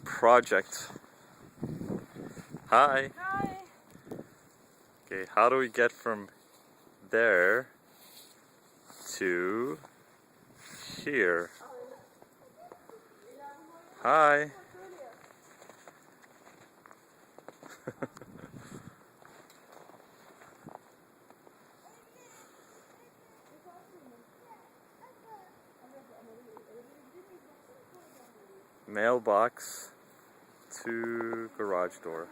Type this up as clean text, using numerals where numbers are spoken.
project. Hi. Hi. Okay, how do we get from there to here? Hi. Mailbox to garage door.